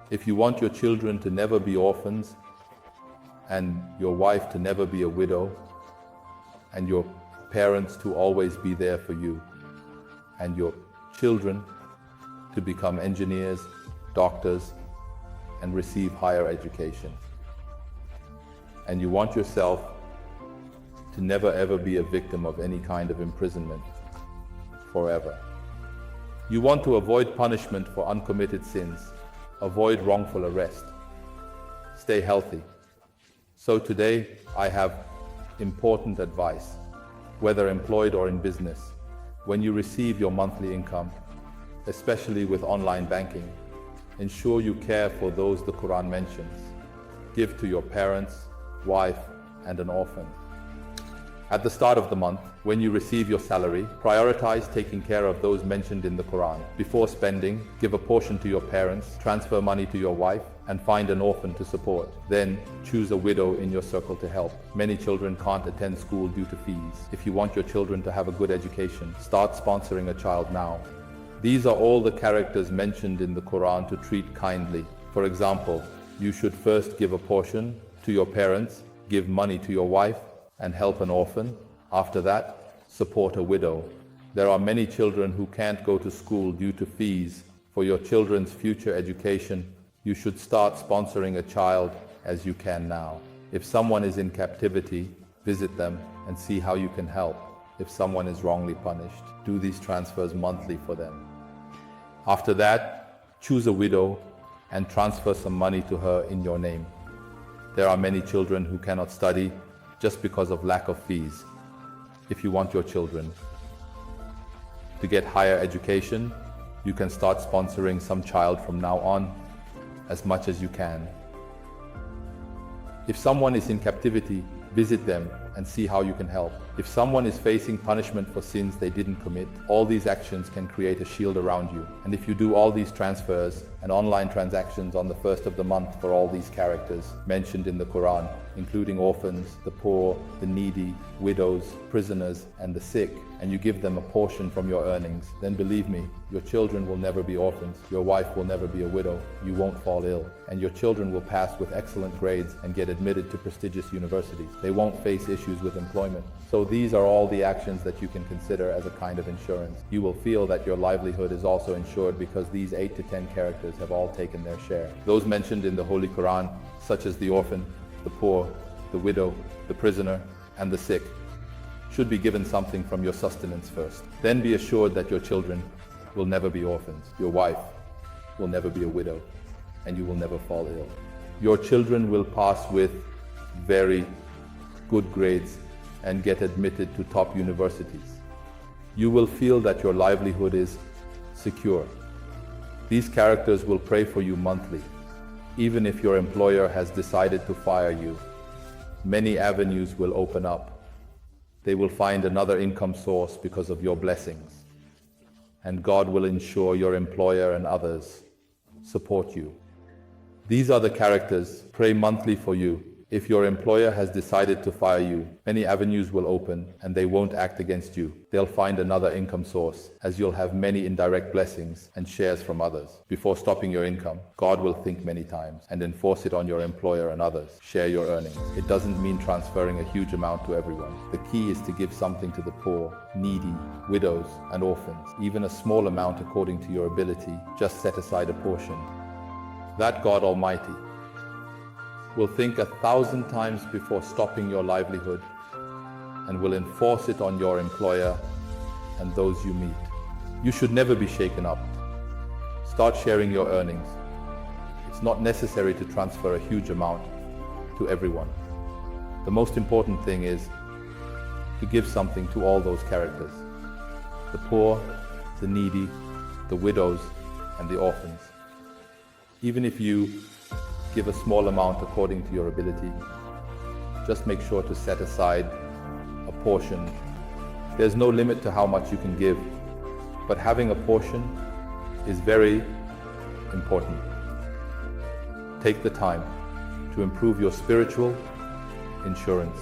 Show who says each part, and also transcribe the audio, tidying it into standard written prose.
Speaker 1: If you want your children to never be orphans, and your wife to never be a widow, and your parents to always be there for you, and your children to become engineers, doctors, and receive higher education, and you want yourself to never ever be a victim of any kind of imprisonment forever. You want to avoid punishment for uncommitted sins, avoid wrongful arrest, stay healthy. So today I have important advice, whether employed or in business. When you receive your monthly income, especially with online banking, ensure you care for those the Quran mentions. Give to your parents, wife, and an orphan. At the start of the month, when you receive your salary, prioritize taking care of those mentioned in the Quran. Before spending, give a portion to your parents, transfer money to your wife, and find an orphan to support. Then, choose a widow in your circle to help. Many children can't attend school due to fees. If you want your children to have a good education, start sponsoring a child now. These are all the characters mentioned in the Quran to treat kindly. For example, you should first give a portion to your parents, give money to your wife, and help an orphan. After that, support a widow. There are many children who can't go to school due to fees. For your children's future education, you should start sponsoring a child as you can now. If someone is in captivity, visit them and see how you can help. If someone is wrongly punished, do these transfers monthly for them. After that, choose a widow and transfer some money to her in your name. There are many children who cannot study just because of lack of fees. If you want your children to get higher education, you can start sponsoring some child from now on, as much as you can. If someone is in captivity, visit them and see how you can help. If someone is facing punishment for sins they didn't commit, all these actions can create a shield around you. And if you do all these transfers and online transactions on the first of the month for all these characters mentioned in the Quran, including orphans, the poor, the needy, widows, prisoners, and the sick, and you give them a portion from your earnings, then believe me, your children will never be orphans, your wife will never be a widow, you won't fall ill, and your children will pass with excellent grades and get admitted to prestigious universities. They won't face issues with employment. So these are all the actions that you can consider as a kind of insurance. You will feel that your livelihood is also insured because these 8 to 10 characters have all taken their share. Those mentioned in the Holy Quran, such as the orphan, the poor, the widow, the prisoner, and the sick, should be given something from your sustenance first. Then be assured that your children will never be orphans, your wife will never be a widow, and you will never fall ill. Your children will pass with very good grades and get admitted to top universities. You will feel that your livelihood is secure. These characters will pray for you monthly, even if your employer has decided to fire you. Many avenues will open up. They will find another income source because of your blessings. And God will ensure your employer and others support you. These are the characters. Pray monthly for you. If your employer has decided to fire you, many avenues will open and they won't act against you. They'll find another income source, as you'll have many indirect blessings and shares from others. Before stopping your income, God will think many times and enforce it on your employer and others. Share your earnings. It doesn't mean transferring a huge amount to everyone. The key is to give something to the poor, needy, widows, and orphans. Even a small amount according to your ability. Just set aside a portion. That God Almighty will think 1,000 times before stopping your livelihood and will enforce it on your employer and those you meet. You should never be shaken up. Start sharing your earnings. It's not necessary to transfer a huge amount to everyone. The most important thing is to give something to all those characters: the poor, the needy, the widows, and the orphans. Even if you give a small amount according to your ability, just make sure to set aside a portion. There's no limit to how much you can give, but having a portion is very important. Take the time to improve your spiritual insurance.